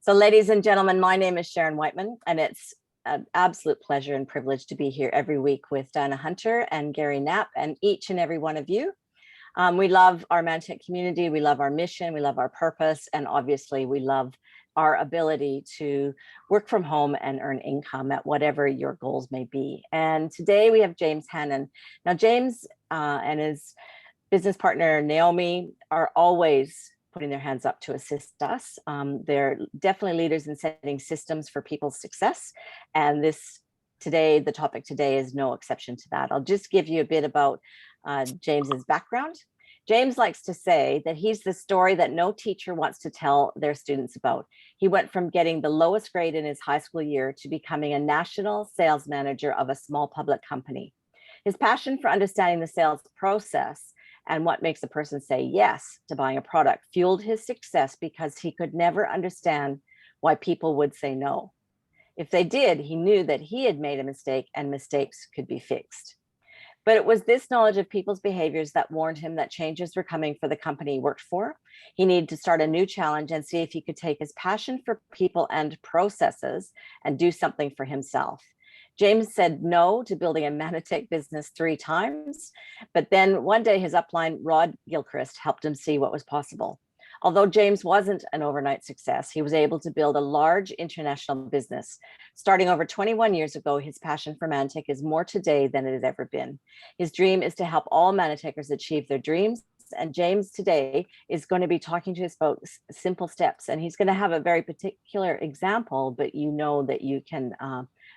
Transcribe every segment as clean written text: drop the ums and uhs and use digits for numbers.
So ladies and gentlemen, my name is Sharon Whiteman, and it's an absolute pleasure and privilege to be here every week with Diana Hunter and Gary Knapp and each and every one of you. We love our Mantech community, we love our mission, we love our purpose, and obviously we love our ability to work from home and earn income at whatever your goals may be. And today we have James Hannan. Now James and his business partner Naomi are always putting their hands up to assist us. They're definitely leaders in setting systems for people's success. And the topic today is no exception to that. I'll just give you a bit about James's background. James likes to say that he's the story that no teacher wants to tell their students about. He went from getting the lowest grade in his high school year to becoming a national sales manager of a small public company. His passion for understanding the sales process and what makes a person say yes to buying a product fueled his success because he could never understand why people would say no. If they did, he knew that he had made a mistake and mistakes could be fixed. But it was this knowledge of people's behaviors that warned him that changes were coming for the company he worked for. He needed to start a new challenge and see if he could take his passion for people and processes and do something for himself. James said no to building a Manatech business 3 times, but then one day his upline, Rod Gilchrist, helped him see what was possible. Although James wasn't an overnight success, he was able to build a large international business. Starting over 21 years ago, his passion for Manatech is more today than it has ever been. His dream is to help all Manatechers achieve their dreams. And James today is going to be talking to us about simple steps. And he's going to have a very particular example, but you know that you can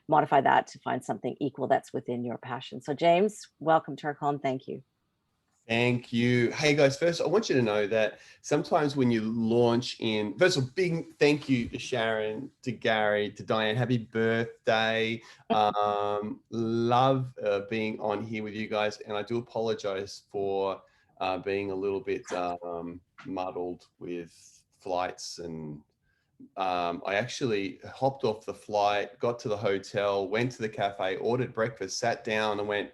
modify that to find something equal that's within your passion. So James, welcome to our call and thank you. Thank you. Hey guys, first I want you to know that sometimes when you launch in, first of all, big thank you to Sharon, to Gary, to Diane. Happy birthday. Love being on here with you guys. And I do apologize for being a little bit muddled with flights. And I actually hopped off the flight, got to the hotel, went to the cafe, ordered breakfast, sat down and went,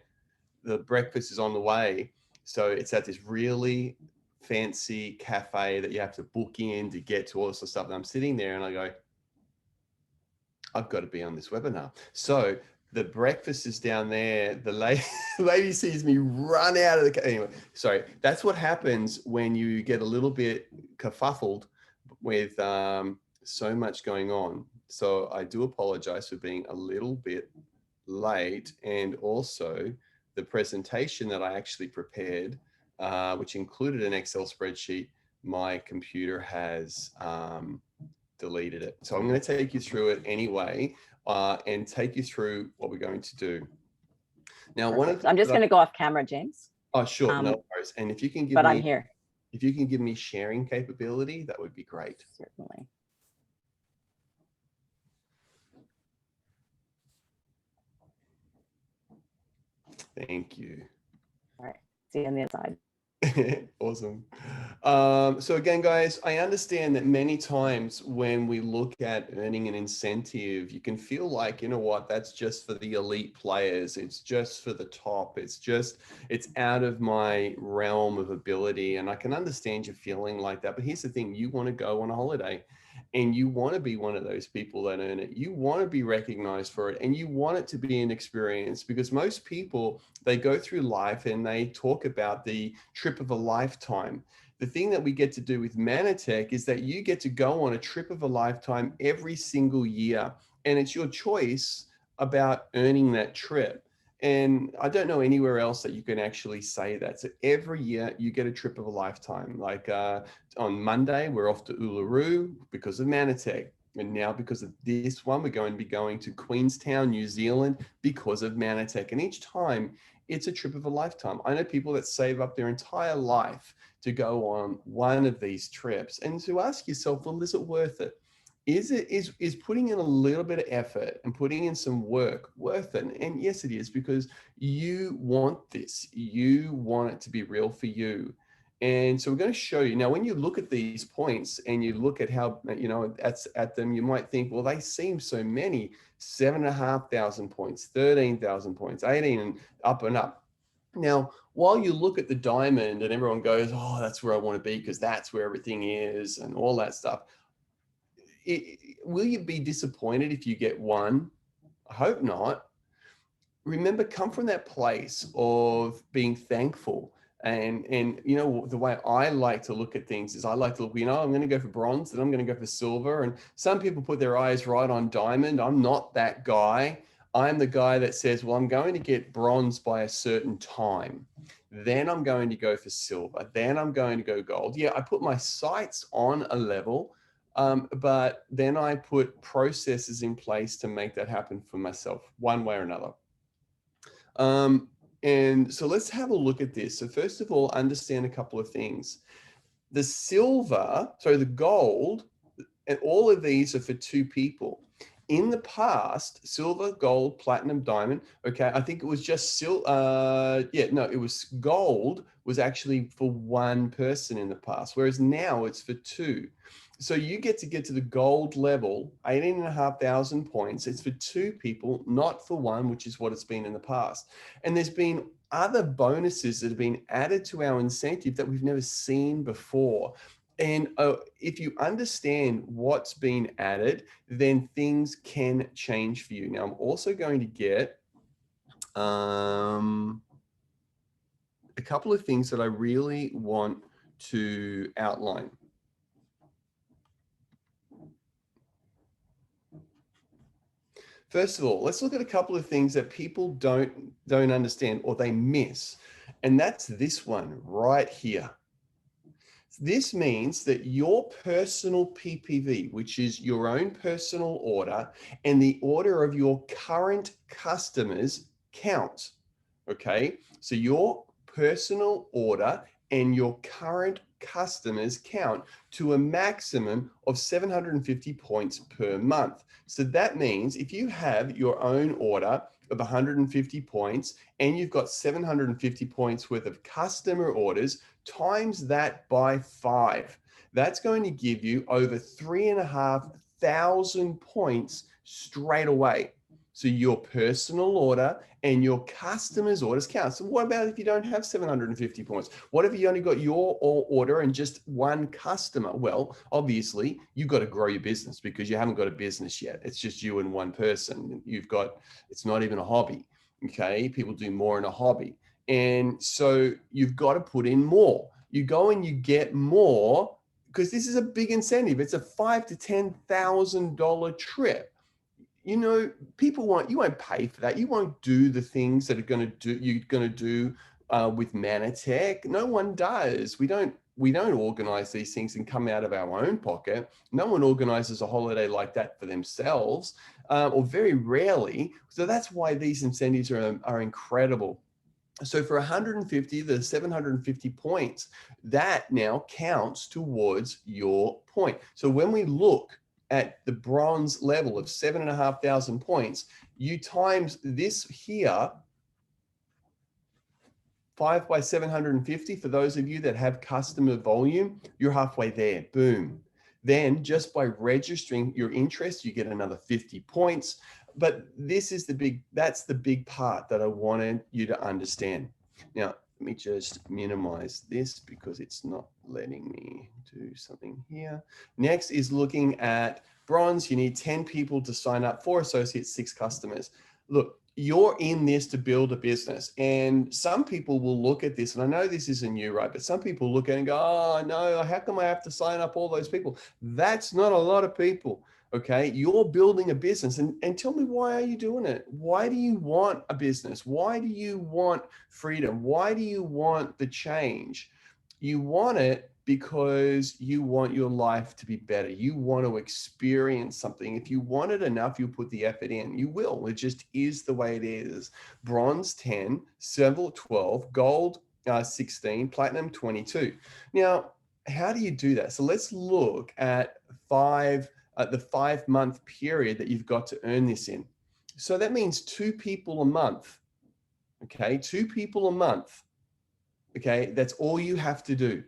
the breakfast is on the way. So it's at this really fancy cafe that you have to book in to get to all this stuff. And I'm sitting there and I go, I've got to be on this webinar. So the breakfast is down there. The lady sees me run out of the, anyway, sorry. That's what happens when you get a little bit kerfuffled with so much going on. So I do apologize for being a little bit late, and also the presentation that I actually prepared, which included an Excel spreadsheet, my computer has deleted it. So I'm going to take you through it anyway, and take you through what we're going to do. Now, I'm just going to go off camera, James. Oh, sure, no worries. And if you can give I'm here. If you can give me sharing capability, that would be great. Certainly. Thank you. All right, see you on the inside. Awesome. So again, guys, I understand that many times when we look at earning an incentive, you can feel like, you know what, that's just for the elite players. It's just for the top. It's out of my realm of ability. And I can understand you feeling like that. But here's the thing, you want to go on a holiday and you want to be one of those people that earn it. You want to be recognized for it, and you want it to be an experience, because most people, they go through life and they talk about the trip of a lifetime. The thing that we get to do with Manatech is that you get to go on a trip of a lifetime every single year, and it's your choice about earning that trip. And I don't know anywhere else that you can actually say that. So every year you get a trip of a lifetime. Like on Monday, we're off to Uluru because of Manatech. And now because of this one, we're going to be going to Queenstown, New Zealand because of Manatech. And each time it's a trip of a lifetime. I know people that save up their entire life to go on one of these trips, and to ask yourself, well, is it worth it? Is putting in a little bit of effort and putting in some work worth it? And yes, it is, because you want this. You want it to be real for you. And so we're going to show you. Now, when you look at these points and you look at how, you know, at them, you might think, well, they seem so many, 7,500 points, 13,000 points, 18 and up and up. Now, while you look at the diamond and everyone goes, oh, that's where I want to be because that's where everything is and all that stuff, will you be disappointed if you get one? I hope not. Remember, come from that place of being thankful. And you know, the way I like to look at things is I like to look, you know, I'm going to go for bronze, then I'm going to go for silver. And some people put their eyes right on diamond. I'm not that guy. I'm the guy that says, well, I'm going to get bronze by a certain time. Then I'm going to go for silver. Then I'm going to go gold. Yeah, I put my sights on a level, but then I put processes in place to make that happen for myself, one way or another. And so let's have a look at this. So first of all, understand a couple of things. The the gold, and all of these are for two people. In the past, silver, gold, platinum, diamond. Okay, I think it was just it was gold was actually for one person in the past, whereas now it's for two. So you get to the gold level, 18,500 points. It's for two people, not for one, which is what it's been in the past. And there's been other bonuses that have been added to our incentive that we've never seen before. And if you understand what's been added, then things can change for you. Now, I'm also going to get a couple of things that I really want to outline. First of all, let's look at a couple of things that people don't understand or they miss. And that's this one right here. This means that your personal PPV, which is your own personal order, and the order of your current customers count. Okay, so your personal order and your current customers count to a maximum of 750 points per month. So that means if you have your own order of 150 points and you've got 750 points worth of customer orders, times that by 5. That's going to give you over 3,500 points straight away. So your personal order and your customers' orders count. So what about if you don't have 750 points? What if you only got your order and just one customer? Well, obviously you've got to grow your business because you haven't got a business yet. It's just you and one person. It's not even a hobby. Okay, people do more in a hobby. And so you've got to put in more. You go and you get more because this is a big incentive. It's a $5,000 to $10,000 trip. You know, you won't pay for that. You won't do the things that you're going to do with Manatech. No one does. We don't organize these things and come out of our own pocket. No one organizes a holiday like that for themselves, or very rarely. So that's why these incentives are incredible. So for 150, the 750 points, that now counts towards your point. So when we look at the bronze level of 7,500 points, you times this here, 5 by 750, for those of you that have customer volume, you're halfway there, boom. Then just by registering your interest, you get another 50 points. But that's the big part that I wanted you to understand. Now, let me just minimize this because it's not letting me do something here. Next is looking at bronze. You need 10 people to sign up, 4 associates, 6 customers. Look, you're in this to build a business. And some people will look at this, and I know this isn't you, right? But some people look at it and go, oh, no, how come I have to sign up all those people? That's not a lot of people. Okay, you're building a business, and tell me, why are you doing it? Why do you want a business? Why do you want freedom? Why do you want the change? You want it because you want your life to be better. You want to experience something. If you want it enough, you put the effort in. You will. It just is the way it is. Bronze 10, silver 12, gold 16, platinum 22. Now, how do you do that? So let's look at the 5-month period that you've got to earn this in. So that means 2 people a month. Okay, 2 people a month. Okay, that's all you have to do.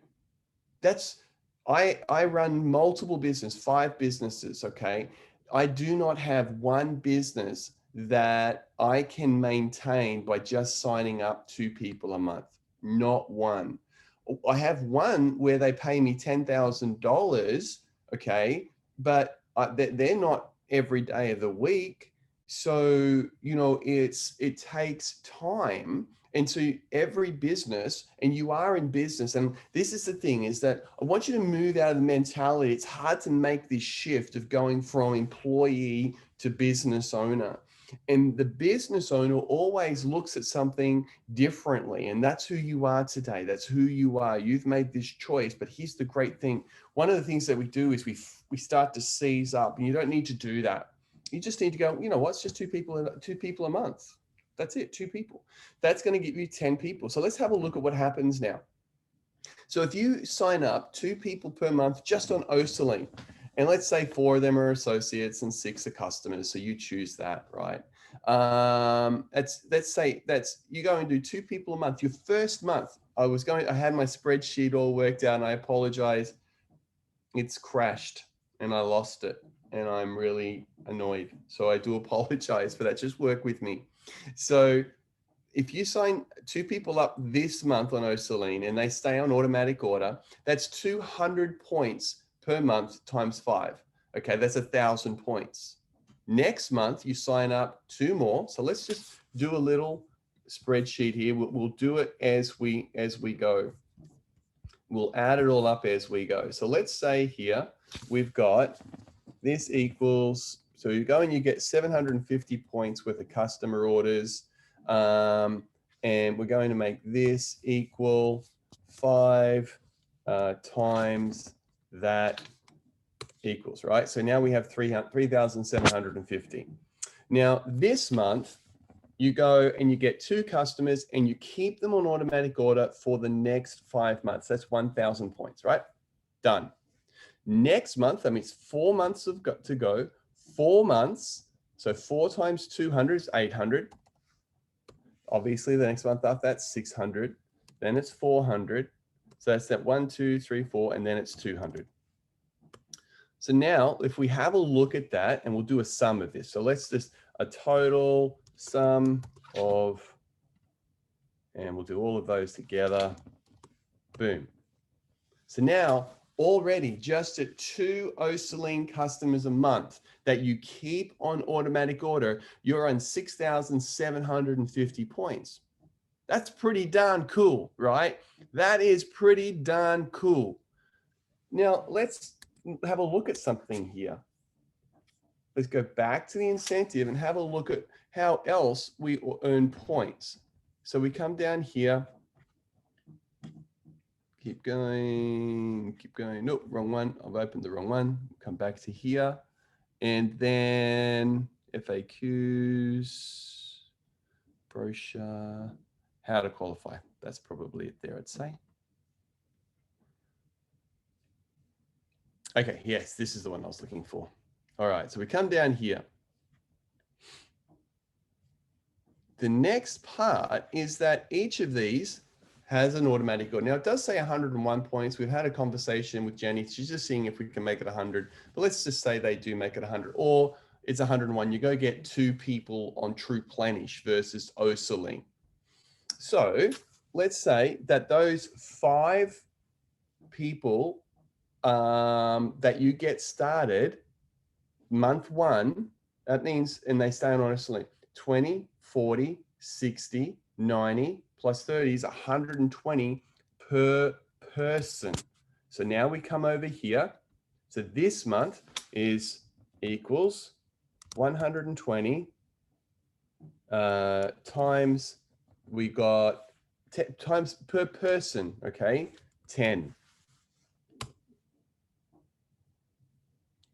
I run multiple 5 businesses. Okay, I do not have one business that I can maintain by just signing up 2 people a month. Not one. I have one where they pay me $10,000. Okay, but they're not every day of the week. So, you know, it takes time. And so every business, and you are in business, and this is the thing, is that I want you to move out of the mentality. It's hard to make this shift of going from employee to business owner. And the business owner always looks at something differently. And that's who you are today. That's who you are. You've made this choice. But here's the great thing. One of the things that we do is we start to seize up, and you don't need to do that. You just need to go, you know what, it's just two people a month. That's it, 2 people. That's going to give you 10 people. So let's have a look at what happens now. So if you sign up 2 people per month just on Osterling, and let's say 4 of them are associates and 6 are customers, so you choose that, right? Let's say you go and do 2 people a month. Your first month, I had my spreadsheet all worked out, and I apologize. It's crashed and I lost it, and I'm really annoyed. So I do apologize for that. Just work with me. So if you sign 2 people up this month on Osterling and they stay on automatic order, that's 200 points per month times 5. Okay, that's 1,000 points. Next month, you sign up 2 more. So let's just do a little spreadsheet here. We'll do it as we go. We'll add it all up as we go. So let's say here, we've got this equals, so you go and you get 750 points worth of customer orders. And we're going to make this equal 5 times that equals, right? So now we have 3,750. Now this month, you go and you get 2 customers and you keep them on automatic order for the next 5 months. That's 1,000 points, right? Done. Next month, that means 4 months to go. 4 months, so 4 times 200 is 800. Obviously, the next month after that's 600. Then it's 400. So that's that 1, 2, 3, 4, and then it's 200. So now, if we have a look at that, and we'll do a sum of this. So let's just a total sum of, and we'll do all of those together. Boom. So now, already just at 2 Osterling customers a month that you keep on automatic order, you're on 6,750 points. That's pretty darn cool, right? That is pretty darn cool. Now, let's have a look at something here. Let's go back to the incentive and have a look at how else we earn points. So we come down here. Keep going, keep going. Nope, wrong one. I've opened the wrong one. Come back to here. And then FAQs, brochure, how to qualify. That's probably it there, I'd say. Okay, yes, this is the one I was looking for. All right, so we come down here. The next part is that each of these has an automatic order. Now it does say 101 points. We've had a conversation with Jenny. She's just seeing if we can make it 100, but let's just say they do make it 100, or it's 101. You go get 2 people on True Plenish versus Osterling. So let's say that those 5 people that you get started month 1, that means, and they stay on Osterling, 20, 40, 60, 90, plus 30 is 120 per person. So now we come over here. So this month is equals 120 times, we got times per person, okay, 10.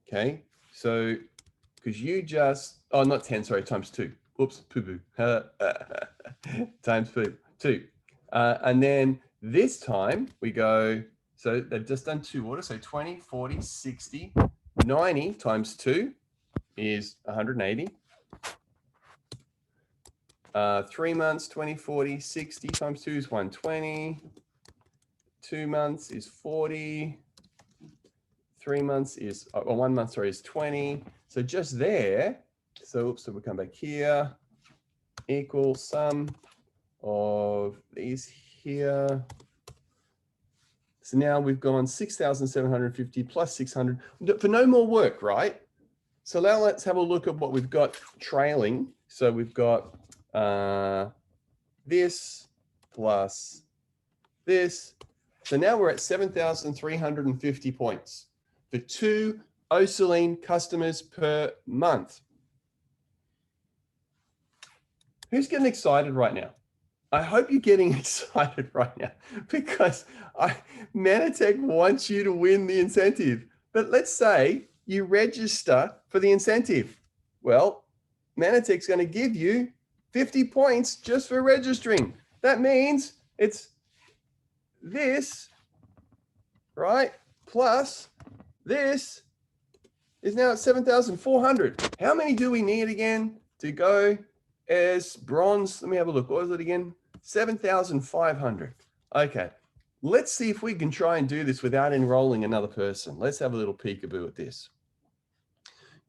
Okay, so because you just, oh, not 10, sorry, times 2. Oops, poo-poo. Times 2. And then this time we go, so they've just done 2 orders. So 20, 40, 60, 90 times 2 is 180. 3 months, 20, 40, 60 times 2 is 120. 2 months is 40. 3 months is, or 1 month, sorry, is 20. So just there, so we come back here, equal sum of these here. So now we've gone 6,750 plus 600 for no more work, right? So now let's have a look at what we've got trailing. So we've got this plus this. So now we're at 7,350 points for 2 Osaline customers per month. Who's getting excited right now? I hope you're getting excited right now because Manatech wants you to win the incentive. But let's say you register for the incentive. Well, Manatech's going to give you 50 points just for registering. That means it's this, right? Plus this is now at 7,400. How many do we need again to go as bronze? Let me have a look. What was it again? 7,500. Okay. Let's see if we can try and do this without enrolling another person. Let's have a little peekaboo at this.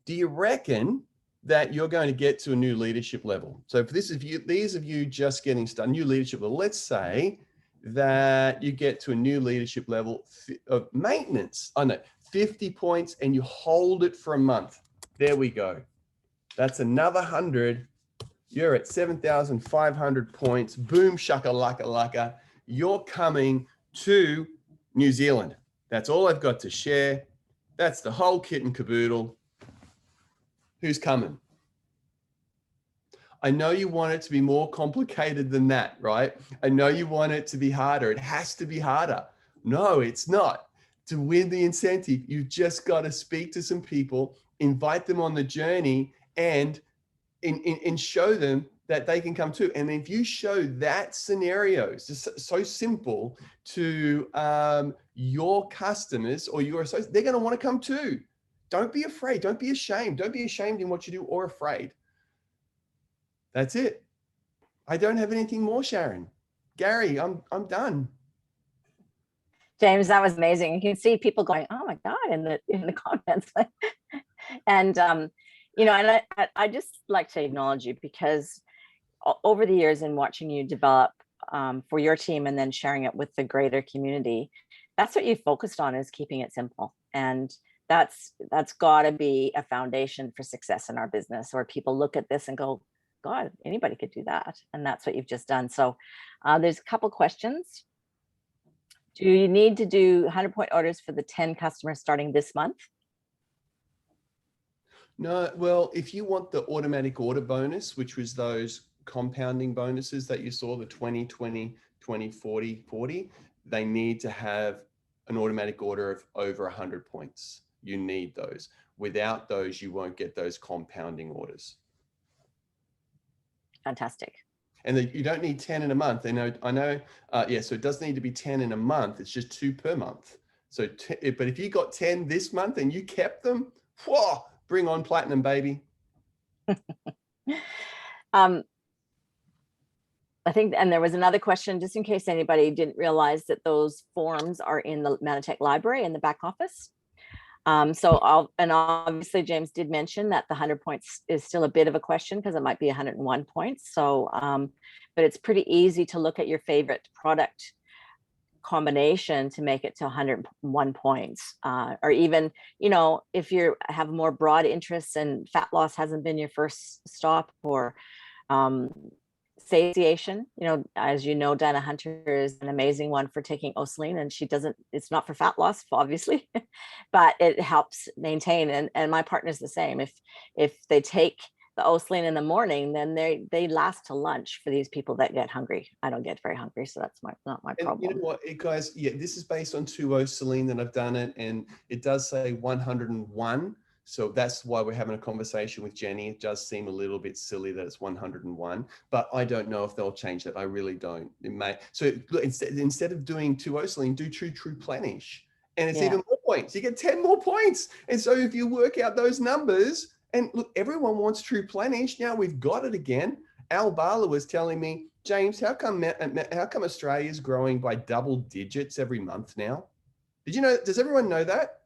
Do you reckon that you're going to get to a new leadership level? So for these of you just getting started, new leadership level, let's say that you get to a new leadership level of maintenance. I know, 50 points and you hold it for a month. There we go. That's another 100. You're at 7,500 points. Boom, shaka, laka, laka. You're coming to New Zealand. That's all I've got to share. That's the whole kit and caboodle. Who's coming? I know you want it to be more complicated than that, right? I know you want it to be harder. It has to be harder. No, it's not. To win the incentive, you've just got to speak to some people, invite them on the journey, and show them that they can come too. And if you show that scenario, it's just so simple to your customers or your associates, they're going to want to come too. Don't be afraid. Don't be ashamed. Don't be ashamed in what you do or afraid. That's it. I don't have anything more, Sharon. Gary, I'm done. James, that was amazing. You can see people going, "Oh my God," in the comments. And you know, and I just like to acknowledge you because over the years in watching you develop for your team and then sharing it with the greater community, that's what you focused on, is keeping it simple. And that's got to be a foundation for success in our business, where people look at this and go, God, anybody could do that. And that's what you've just done. So there's a couple questions. Do you need to do 100-point orders for the 10 customers starting this month? No, well, if you want the automatic order bonus, which was those compounding bonuses that you saw, the 20, 20, 20, 40, 40, they need to have an automatic order of over 100 points. You need those. Without those, you won't get those compounding orders. Fantastic. And you don't need 10 in a month. I know. Yeah, so it does need to be 10 in a month. It's just 2 per month. So, but if you got 10 this month and you kept them, whoa, bring on platinum, baby. I think, and there was another question, just in case anybody didn't realize that those forms are in the Manatech library in the back office. And obviously James did mention that the 100 points is still a bit of a question because it might be 101 points. So, but it's pretty easy to look at your favorite product combination to make it to 101 points, or even, you know, if you have more broad interests and fat loss hasn't been your first stop, or satiation, you know, as you know, Dana Hunter is an amazing one for taking Osaline, and she doesn't, it's not for fat loss, obviously, but it helps maintain. And my partner's the same. If they take the Osaline in the morning, then they last to lunch for these people that get hungry. I don't get very hungry, so that's not my problem. You know what, guys, yeah, this is based on 2 Osaline that I've done it, and it does say 101. So that's why we're having a conversation with Jenny. It does seem a little bit silly that it's 101, but I don't know if they'll change that. I really don't. It may. So instead of doing 2 Osaline, do True Plenish, and it's even more points. You get 10 more points. And so if you work out those numbers, and look, everyone wants True Plenish. Now we've got it again. Al Bala was telling me, James, how come Australia is growing by double digits every month now? Did you know? Does everyone know that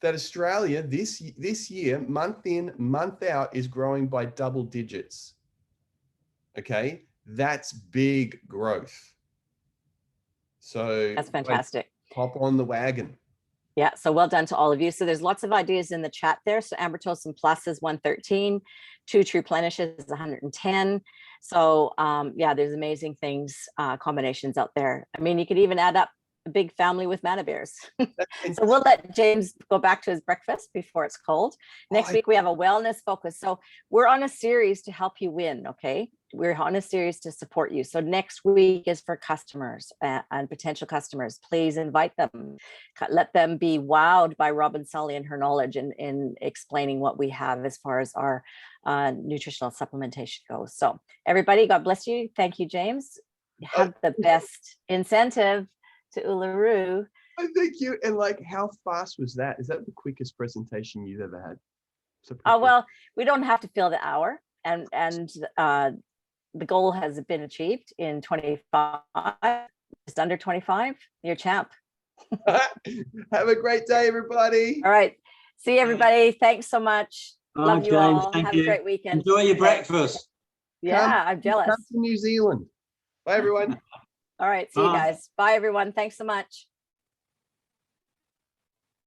Australia this year, month in, month out, is growing by double digits? Okay, that's big growth. So that's fantastic. Hop on the wagon. Yeah, so well done to all of you. So there's lots of ideas in the chat there. So Ambertosin Plus is 113, Two True Plenishes is 110. So yeah, there's amazing things, combinations out there. I mean, you could even add up a big family with mana bears. So we'll let James go back to his breakfast before it's cold. Next week, we have a wellness focus. So we're on a series to help you win, okay? We're on a series to support you. So next week is for customers and potential customers. Please invite them. Let them be wowed by Robin Sully and her knowledge in explaining what we have as far as our nutritional supplementation goes. So everybody, God bless you. Thank you, James. Have the best incentive to Uluru. Thank you. And like, how fast was that? Is that the quickest presentation you've ever had? Oh, well, we don't have to fill the hour, and the goal has been achieved in 25, just under 25. You're champ. Have a great day, everybody. All right. See everybody. Thanks so much. Love you James, all. thank Have you. a great weekend. Enjoy your breakfast. Yeah, I'm jealous. Come to New Zealand. Bye, everyone. All right. See you guys. Bye, everyone. Thanks so much.